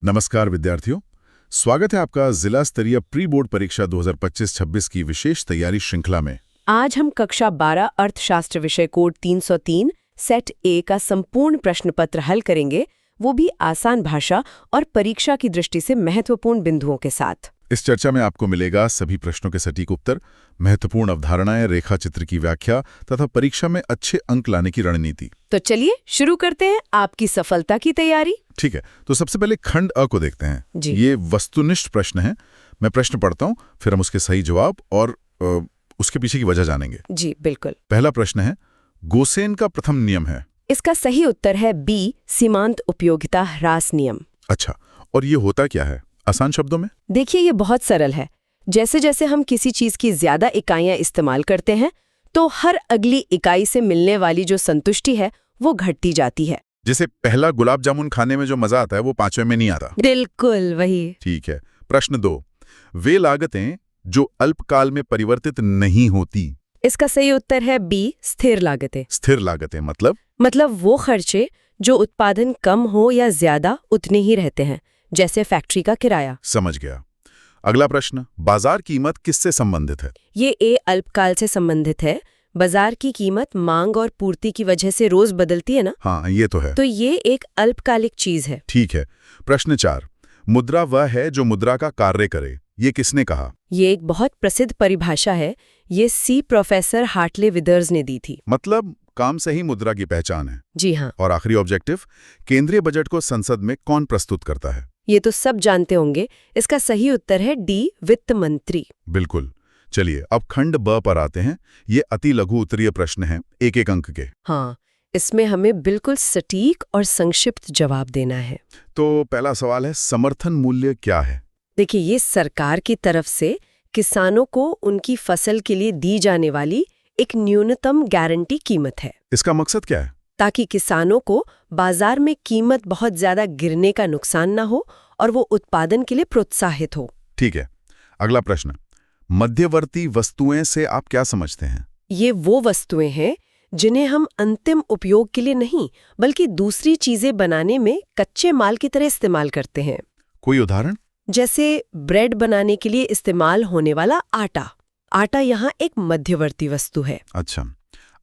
नमस्कार विद्यार्थियों, स्वागत है आपका जिला स्तरीय प्री बोर्ड परीक्षा 2025-26 की विशेष तैयारी श्रृंखला में। आज हम कक्षा 12 अर्थशास्त्र विषय कोड 303 सेट ए का संपूर्ण प्रश्न पत्र हल करेंगे, वो भी आसान भाषा और परीक्षा की दृष्टि से महत्वपूर्ण बिंदुओं के साथ। इस चर्चा में आपको मिलेगा सभी प्रश्नों के सटीक उत्तर, महत्वपूर्ण अवधारणाएं, रेखा चित्र की व्याख्या तथा परीक्षा में अच्छे अंक लाने की रणनीति। तो चलिए शुरू करते हैं आपकी सफलता की तैयारी। ठीक है, तो सबसे पहले खंड अ को देखते हैं जी। ये वस्तुनिष्ठ प्रश्न है। मैं प्रश्न पढ़ता हूँ, फिर हम उसके सही जवाब और उसके पीछे की वजह जानेंगे। जी बिल्कुल। पहला प्रश्न है, गोसेन का प्रथम नियम है। इसका सही उत्तर है बी, सीमांत उपयोगिता ह्रास नियम। अच्छा, और ये होता क्या है आसान शब्दों में? देखिए ये बहुत सरल है। जैसे जैसे हम किसी चीज की ज्यादा इकाइयां इस्तेमाल करते हैं तो हर अगली इकाई से मिलने वाली जो संतुष्टि है वो घटती जाती है। जैसे पहला गुलाब जामुन खाने में जो मजा आता है वो पांचवें में नहीं आता। बिल्कुल वही। ठीक है। प्रश्न 2, वे लागतें जो अल्पकाल में परिवर्तित नहीं होती। इसका सही उत्तर है बी, स्थिर लागतें। स्थिर लागतें मतलब वो खर्चे जो उत्पादन कम हो या ज्यादा उतने ही रहते हैं, जैसे फैक्ट्री का किराया। समझ गया। अगला प्रश्न, बाजार कीमत किससे संबंधित है? ये ए अल्पकाल से संबंधित है। बाजार की कीमत मांग और पूर्ति की वजह से रोज बदलती है ना। हाँ, ये तो है। तो ये एक अल्पकालिक चीज है। ठीक है। प्रश्न 4, मुद्रा वह है जो मुद्रा का कार्य करे, ये किसने कहा? ये एक बहुत प्रसिद्ध परिभाषा है। ये सी प्रोफेसर हार्टले विदर्स ने दी थी। मतलब काम से ही मुद्रा की पहचान है। जी हाँ। और आखिरी ऑब्जेक्टिव, केंद्रीय बजट को संसद में कौन प्रस्तुत करता है? ये तो सब जानते होंगे। इसका सही उत्तर है डी, वित्त मंत्री। बिल्कुल। चलिए अब खंड ब पर आते हैं। ये अति लघु उत्तरीय प्रश्न है, एक एक अंक के। हाँ, इसमें हमें बिल्कुल सटीक और संक्षिप्त जवाब देना है। तो पहला सवाल है, समर्थन मूल्य क्या है? देखिए ये सरकार की तरफ से किसानों को उनकी फसल के लिए दी जाने वाली एक न्यूनतम गारंटी कीमत है, इसका मकसद क्या है? ताकि किसानों को बाजार में कीमत बहुत ज्यादा गिरने का नुकसान ना हो और वो उत्पादन के लिए प्रोत्साहित हो। ठीक है। अगला प्रश्न, मध्यवर्ती वस्तुएं से आप क्या समझते हैं? ये वो वस्तुएं हैं जिन्हें हम अंतिम उपयोग के लिए नहीं बल्कि दूसरी चीजें बनाने में कच्चे माल की तरह इस्तेमाल करते हैं। कोई उदाहरण? जैसे ब्रेड बनाने के लिए इस्तेमाल होने वाला आटा। आटा यहाँ एक मध्यवर्ती वस्तु है। अच्छा,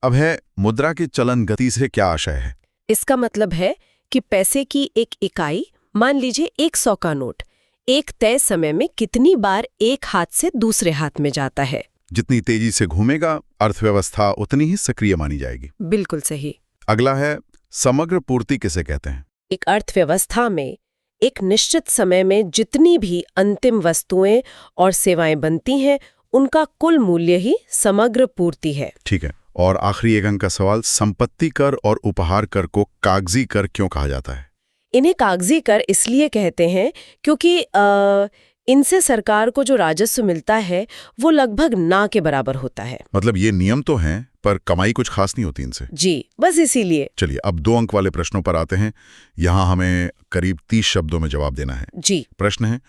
अब है मुद्रा की चलन गति से क्या आशय है? इसका मतलब है कि पैसे की एक इकाई, मान लीजिए 100 का नोट, एक तय समय में कितनी बार एक हाथ से दूसरे हाथ में जाता है। जितनी तेजी से घूमेगा अर्थव्यवस्था उतनी ही सक्रिय मानी जाएगी। बिल्कुल सही। अगला है, समग्र पूर्ति किसे कहते हैं? एक अर्थव्यवस्था में एक निश्चित समय में जितनी भी अंतिम वस्तुएं और सेवाएं बनती हैं उनका कुल मूल्य ही समग्र पूर्ति है। ठीक है। और आखिरी एक अंक का सवाल, संपत्ति कर और उपहार कर को कागजी कर क्यों कहा जाता है? इन्हें कागजी कर इसलिए कहते हैं क्योंकि इनसे सरकार को जो राजस्व मिलता है वो लगभग ना के बराबर होता है। मतलब ये नियम तो हैं पर कमाई कुछ खास नहीं होती इनसे। जी, बस इसीलिए। चलिए अब 2 अंक वाले प्रश्नों पर आते हैं। यहाँ हमें करीब 30 शब्दों में जवाब देना है। जी। प्रश्न है,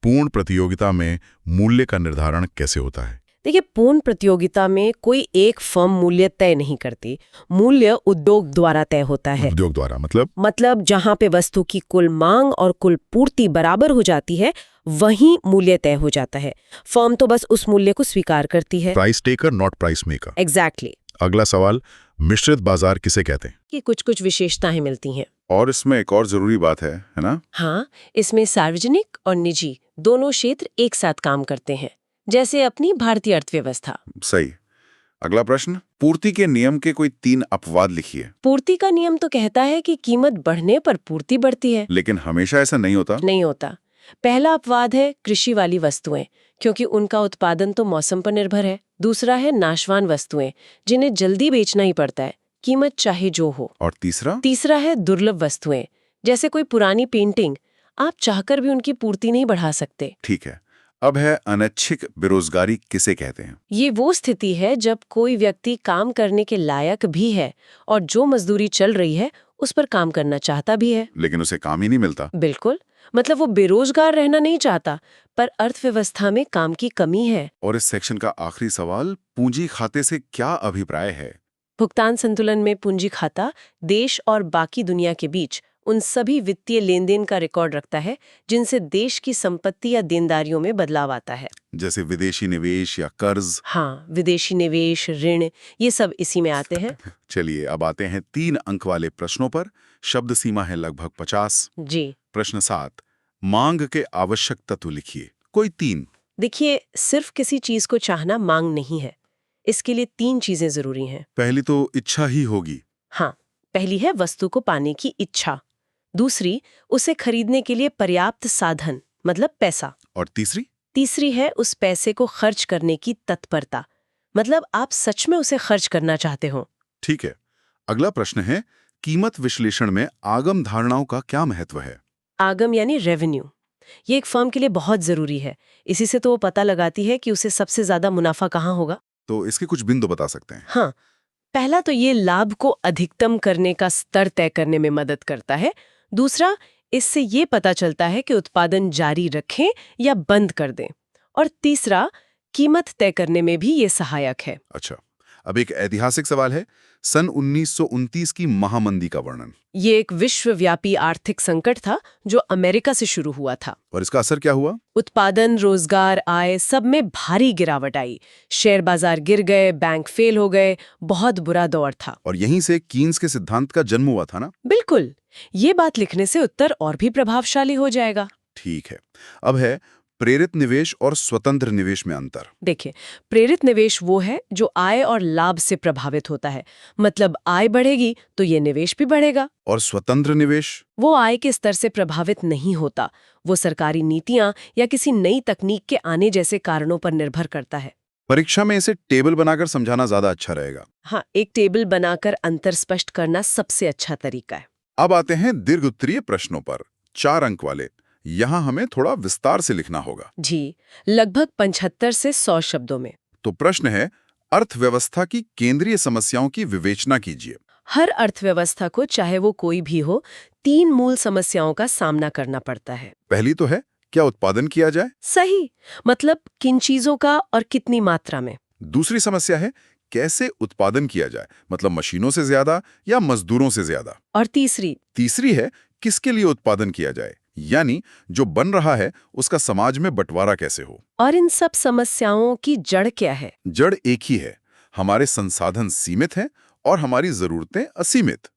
पूर्ण प्रतियोगिता में मूल्य का निर्धारण कैसे होता है? देखिए पूर्ण प्रतियोगिता में कोई एक फर्म मूल्य तय नहीं करती। मूल्य उद्योग द्वारा तय होता है। उद्योग द्वारा मतलब जहाँ पे वस्तु की कुल मांग और कुल पूर्ति बराबर हो जाती है वहीं मूल्य तय हो जाता है। फर्म तो बस उस मूल्य को स्वीकार करती है। Price taker not price maker. Exactly. अगला सवाल, मिश्रित बाजार किसे कहते हैं? कि कुछ विशेषताएं मिलती हैं। और इसमें एक और जरूरी बात है ना? हाँ, इसमें सार्वजनिक और निजी दोनों क्षेत्र एक साथ काम करते हैं, जैसे अपनी भारतीय अर्थव्यवस्था। सही। अगला प्रश्न, पूर्ति के नियम के कोई 3 अपवाद लिखिए। पूर्ति का नियम तो कहता है कि कीमत बढ़ने पर पूर्ति बढ़ती है। लेकिन हमेशा ऐसा नहीं होता। पहला अपवाद है कृषि वाली वस्तुएं, क्योंकि उनका उत्पादन तो मौसम पर निर्भर है। दूसरा है नाशवान वस्तुएं, जिन्हें जल्दी बेचना ही पड़ता है, कीमत चाहे जो हो। और तीसरा है दुर्लभ वस्तुएं, जैसे कोई पुरानी पेंटिंग, आप चाहकर भी उनकी पूर्ति नहीं बढ़ा सकते। ठीक है। अब है अनैच्छिक बेरोजगारी किसे कहते हैं? ये वो स्थिति है जब कोई व्यक्ति काम करने के लायक भी है और जो मजदूरी चल रही है उस पर काम करना चाहता भी है, लेकिन उसे काम ही नहीं मिलता। बिल्कुल। मतलब वो बेरोजगार रहना नहीं चाहता पर अर्थव्यवस्था में काम की कमी है। और इस सेक्शन का आखिरी सवाल, पूंजी खाते से क्या अभिप्राय है? भुगतान संतुलन में पूंजी खाता देश और बाकी दुनिया के बीच उन सभी वित्तीय लेन-देन का रिकॉर्ड रखता है जिनसे देश की संपत्ति या देनदारियों में बदलाव आता है। जैसे विदेशी निवेश या कर्ज। हाँ, विदेशी निवेश, ऋण, ये सब इसी में आते हैं। चलिए अब आते हैं 3 अंक वाले प्रश्नों पर। शब्द सीमा है लगभग 50। जी। प्रश्न 7, मांग के आवश्यक तत्व लिखिए। कोई 3। देखिए, सिर्फ किसी चीज को चाहना मांग नहीं है। इसके लिए 3 चीजें जरूरी हैं। पहली तो इच्छा ही होगी। हाँ, पहली है वस्तु को पाने की इच्छा। दूसरी, उसे खरीदने के लिए पर्याप्त साधन, मतलब पैसा। और तीसरी? तीसरी है उस पैसे को खर्च करने की तत्परता, मतलब आप सच में उसे खर्च करना चाहते हो। ठीक है। अगला प्रश्न है, कीमत विश्लेषण में आगम धारणाओं का क्या महत्व है? आगम यानी रेवेन्यू। ये एक फर्म के लिए बहुत जरूरी है। इसी से तो वो पता लगाती है कि उसे सबसे ज्यादा मुनाफा कहाँ होगा। तो इसके कुछ बिंदु बता सकते हैं? हाँ, पहला तो ये लाभ को अधिकतम करने का स्तर तय करने में मदद करता है। दूसरा, इससे ये पता चलता है कि उत्पादन जारी रखें या बंद कर दें। और तीसरा, कीमत तय करने में भी ये सहायक है। अच्छा, अब एक ऐतिहासिक सवाल है, सन 1929 की महामंदी का वर्णन। ये एक विश्वव्यापी आर्थिक संकट था जो अमेरिका से शुरू हुआ था। और इसका असर क्या हुआ? उत्पादन, रोजगार, आय सब में भारी गिरावट आई। शेयर बाजार गिर गए, बैंक फेल हो गए, बहुत बुरा दौर था। और यहीं से कीन्स के सिद्धांत का जन्म हुआ था ना? बिल्कुल। ये बात लिखने से उत्तर और भी प्रभावशाली हो जाएगा। ठीक है। अब है प्रेरित निवेश और स्वतंत्र निवेश में अंतर। देखिए, प्रेरित निवेश वो है जो आय और लाभ से प्रभावित होता है। मतलब आय बढ़ेगी तो ये निवेश भी बढ़ेगा। और स्वतंत्र निवेश? वो आय के स्तर से प्रभावित नहीं होता। वो सरकारी नीतियां या किसी नई तकनीक के आने जैसे कारणों पर निर्भर करता है। परीक्षा में इसे टेबल बनाकर समझाना ज्यादा अच्छा रहेगा। हाँ, एक टेबल बनाकर अंतर स्पष्ट करना सबसे अच्छा तरीका है। अब आते हैं दीर्घ उत्तरीय प्रश्नों पर, 4 अंक वाले। यहाँ हमें थोड़ा विस्तार से लिखना होगा। जी, लगभग 75 से 100 शब्दों में। तो प्रश्न है, अर्थव्यवस्था की केंद्रीय समस्याओं की विवेचना कीजिए। हर अर्थव्यवस्था को, चाहे वो कोई भी हो, 3 मूल समस्याओं का सामना करना पड़ता है। पहली तो है, क्या उत्पादन किया जाए? सही, मतलब किन चीजों का और कितनी मात्रा में। दूसरी समस्या है, कैसे उत्पादन किया जाए, मतलब मशीनों से ज्यादा या मजदूरों से ज्यादा। और तीसरी है, किसके लिए उत्पादन किया जाए, यानी जो बन रहा है उसका समाज में बंटवारा कैसे हो। और इन सब समस्याओं की जड़ क्या है? जड़ एक ही है, हमारे संसाधन सीमित हैं और हमारी जरूरतें असीमित।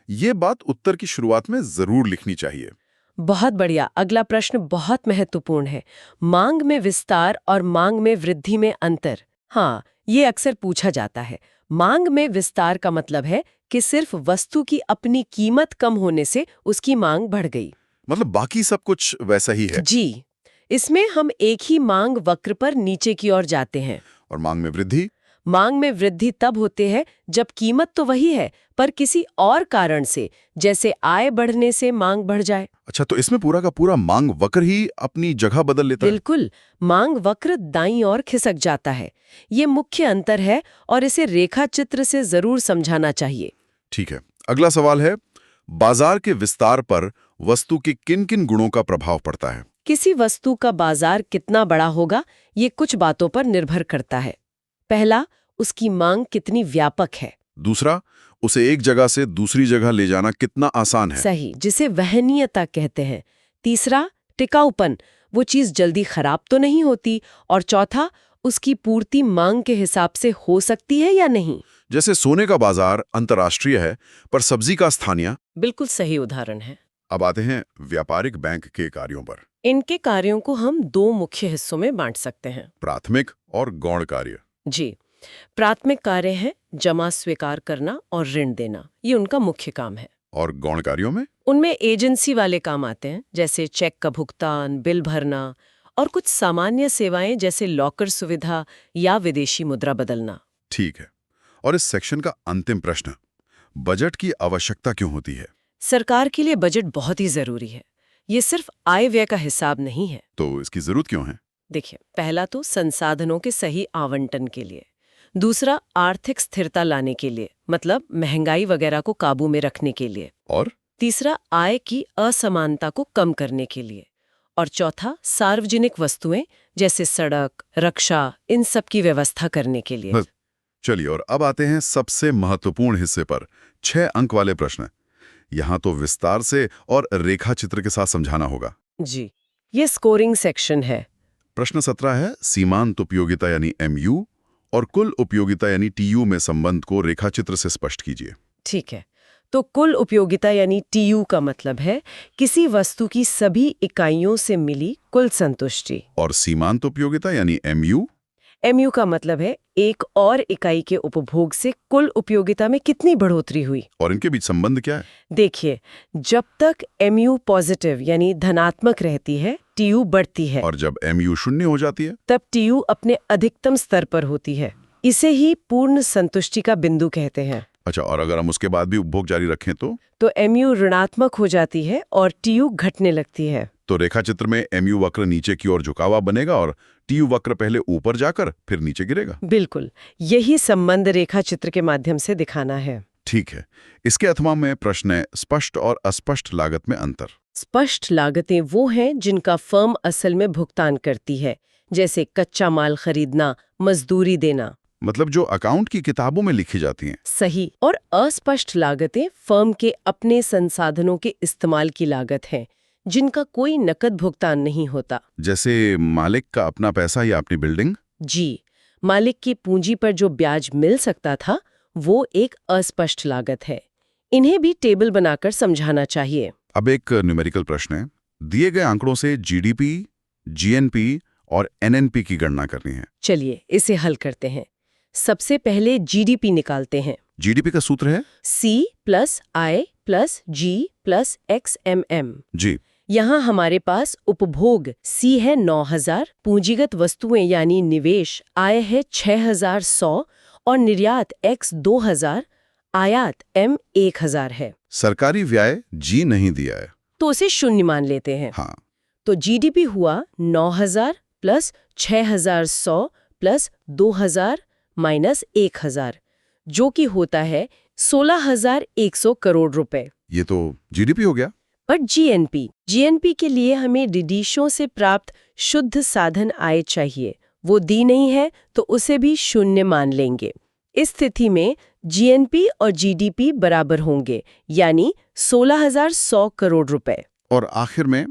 ये बात उत्तर की शुरुआत में जरूर लिखनी चाहिए। बहुत बढ़िया। अगला प्रश्न बहुत महत्वपूर्ण है। मांग में विस्तार और मांग में वृद्धि में अंतर। हाँ, ये अक्सर पूछा जाता है। मांग में विस्तार का मतलब है कि सिर्फ वस्तु की अपनी कीमत कम होने से उसकी मांग बढ़ गई, मतलब बाकी सब कुछ वैसा ही है। जी, इसमें हम एक ही मांग वक्र पर नीचे की ओर जाते हैं। और मांग में वृद्धि? मांग में वृद्धि तब होती है जब कीमत तो वही है पर किसी और कारण से, जैसे आय बढ़ने से मांग बढ़ जाए। अच्छा, तो इसमें पूरा का पूरा मांग वक्र ही अपनी जगह बदल लेता है? बिल्कुल, मांग वक्र दाईं ओर खिसक जाता है। ये मुख्य अंतर है और इसे रेखा चित्र से जरूर समझाना चाहिए। ठीक है। अगला सवाल है, बाजार के विस्तार पर वस्तु के किन-किन गुणों का प्रभाव पड़ता है? किसी वस्तु का बाजार कितना बड़ा होगा, ये कुछ बातों पर निर्भर करता है। पहला, उसकी मांग कितनी व्यापक है। दूसरा, उसे एक जगह से दूसरी जगह ले जाना कितना आसान है। सही, जिसे वहनीयता कहते हैं। तीसरा, टिकाऊपन, वो चीज जल्दी खराब तो नहीं होती। और चौथा, उसकी पूर्ति मांग के हिसाब से हो सकती है या नहीं। जैसे सोने का बाजार अंतर्राष्ट्रीय है पर सब्जी का स्थानीय। बिल्कुल सही उदाहरण है। अब आते हैं व्यापारिक बैंक के कार्यों पर। इनके कार्यों को हम 2 मुख्य हिस्सों में बांट सकते हैं। प्राथमिक और गौण कार्य। जी, प्राथमिक कार्य है जमा स्वीकार करना और ऋण देना, ये उनका मुख्य काम है। और गौण कार्यों में? उनमें एजेंसी वाले काम आते हैं, जैसे चेक का भुगतान, बिल भरना और कुछ सामान्य सेवाएं जैसे लॉकर सुविधा या विदेशी मुद्रा बदलना। ठीक है। और इस सेक्शन का अंतिम प्रश्न, बजट की आवश्यकता क्यों होती है? सरकार के लिए बजट बहुत ही जरूरी है। ये सिर्फ आय व्यय का हिसाब नहीं है। तो इसकी जरूरत क्यों है? देखिए, पहला तो संसाधनों के सही आवंटन के लिए। दूसरा, आर्थिक स्थिरता लाने के लिए, मतलब महंगाई वगैरह को काबू में रखने के लिए। और तीसरा, आय की असमानता को कम करने के लिए। और चौथा, सार्वजनिक वस्तुएं जैसे सड़क, रक्षा, इन सब की व्यवस्था करने के लिए। चलिए, और अब आते हैं सबसे महत्वपूर्ण हिस्से पर, 6 अंक वाले प्रश्न। यहाँ तो विस्तार से और रेखा चित्र के साथ समझाना होगा। जी, ये स्कोरिंग सेक्शन है। प्रश्न 17 है, सीमांत उपयोगिता यानी MU और कुल उपयोगिता यानी TU में संबंध को रेखाचित्र से स्पष्ट कीजिए। ठीक है, तो कुल उपयोगिता यानी TU का मतलब है किसी वस्तु की सभी इकाइयों से मिली कुल संतुष्टि। और सीमांत उपयोगिता यानी MU का मतलब है एक और इकाई के उपभोग से कुल उपयोगिता में कितनी बढ़ोतरी हुई। और इनके बीच संबंध क्या है? देखिए, जब तक MU पॉजिटिव यानी धनात्मक रहती है, TU बढ़ती है। और जब MU शून्य हो जाती है? तब TU अपने अधिकतम स्तर पर होती है। इसे ही पूर्ण संतुष्टि का बिंदु कहते हैं। अच्छा, और अगर हम उसके बाद भी उपभोग जारी रखें तो MU ऋणात्मक हो जाती है और TU घटने लगती है। तो रेखाचित्र में MU वक्र नीचे की ओर झुकावा बनेगा और TU वक्र पहले ऊपर जाकर फिर नीचे गिरेगा। बिल्कुल, यही संबंध रेखाचित्र के माध्यम से दिखाना है। ठीक है, इसके अथवा में प्रश्न है, स्पष्ट और अस्पष्ट लागत में अंतर। स्पष्ट लागतें वो हैं जिनका फर्म असल में भुगतान करती है, जैसे कच्चा माल खरीदना, मजदूरी देना। मतलब जो अकाउंट की किताबों में लिखी जाती हैं। सही। और अस्पष्ट लागतें फर्म के अपने संसाधनों के इस्तेमाल की लागत हैं, जिनका कोई नकद भुगतान नहीं होता। जैसे मालिक का अपना पैसा या अपनी बिल्डिंग। जी, मालिक की पूंजी पर जो ब्याज मिल सकता था, वो एक अस्पष्ट लागत है। इन्हें भी टेबल बनाकर समझाना चाहिए। अब एक न्यूमेरिकल प्रश्न है, दिए गए आंकड़ों से GDP, GNP और NNP की गणना करनी है। चलिए इसे हल करते हैं। सबसे पहले GDP निकालते हैं। GDP का सूत्र है C + I + G + XMM। जी। यहाँ हमारे पास उपभोग C है 9000, पूंजीगत वस्तुएं यानी निवेश आय है 6100 और निर्यात X 2000, आयात M 1000 है। सरकारी व्यय G नहीं दिया है, तो उसे शून्य मान लेते हैं। हाँ। तो GDP हुआ 9000 + 6100 + 2000 - 1000, जो कि होता है 16100 करोड़ रुपए। ये तो GDP हो गया। पर GNP के लिए हमें रिडीशों से प्राप्त शुद्ध साधन आय चाहिए। वो दी नहीं है तो उसे भी शून्य मान लेंगे। इस स्थिति में GNP और GDP बराबर होंगे, यानी 16100 करोड़ रुपए। और आखिर में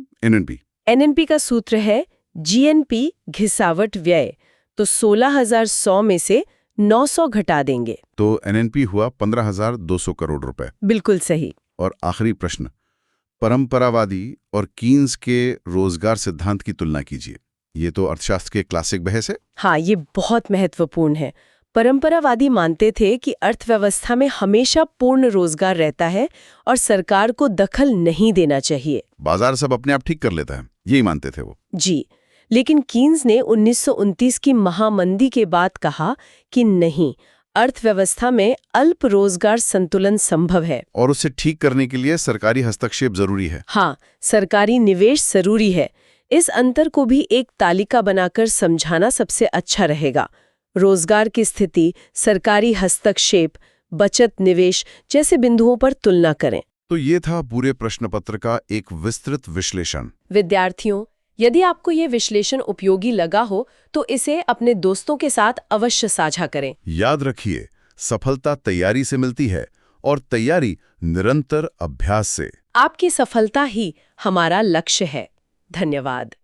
NNP का सूत्र है GNP घिसावट व्यय। तो 16100 में से 900 घटा देंगे तो NNP हुआ 15200 करोड़ रुपए। बिल्कुल सही। और आखिरी प्रश्न, परंपरावादी और कीन्स के रोजगार सिद्धांत की तुलना कीजिए। ये तो अर्थशास्त्र के क्लासिक बहस है। हाँ, ये बहुत महत्वपूर्ण है। परंपरावादी मानते थे कि अर्थव्यवस्था में हमेशा पूर्ण रोजगार रहता है और सरकार को दखल नहीं देना चाहिए। बाजार सब अपने आप ठीक कर लेता है, यही मानते थे वो। जी, लेकिन कीन्स ने 1929 की महामंदी के बाद कहा कि नहीं, अर्थव्यवस्था में अल्प रोजगार संतुलन संभव है और उसे ठीक करने के लिए सरकारी हस्तक्षेप जरूरी है। हाँ, सरकारी निवेश जरूरी है। इस अंतर को भी एक तालिका बनाकर समझाना सबसे अच्छा रहेगा। रोजगार की स्थिति, सरकारी हस्तक्षेप, बचत, निवेश जैसे बिंदुओं पर तुलना करें। तो ये था पूरे प्रश्न पत्र का एक विस्तृत विश्लेषण। विद्यार्थियों, यदि आपको ये विश्लेषण उपयोगी लगा हो तो इसे अपने दोस्तों के साथ अवश्य साझा करें। याद रखिए, सफलता तैयारी से मिलती है और तैयारी निरंतर अभ्यास से। आपकी सफलता ही हमारा लक्ष्य है। धन्यवाद।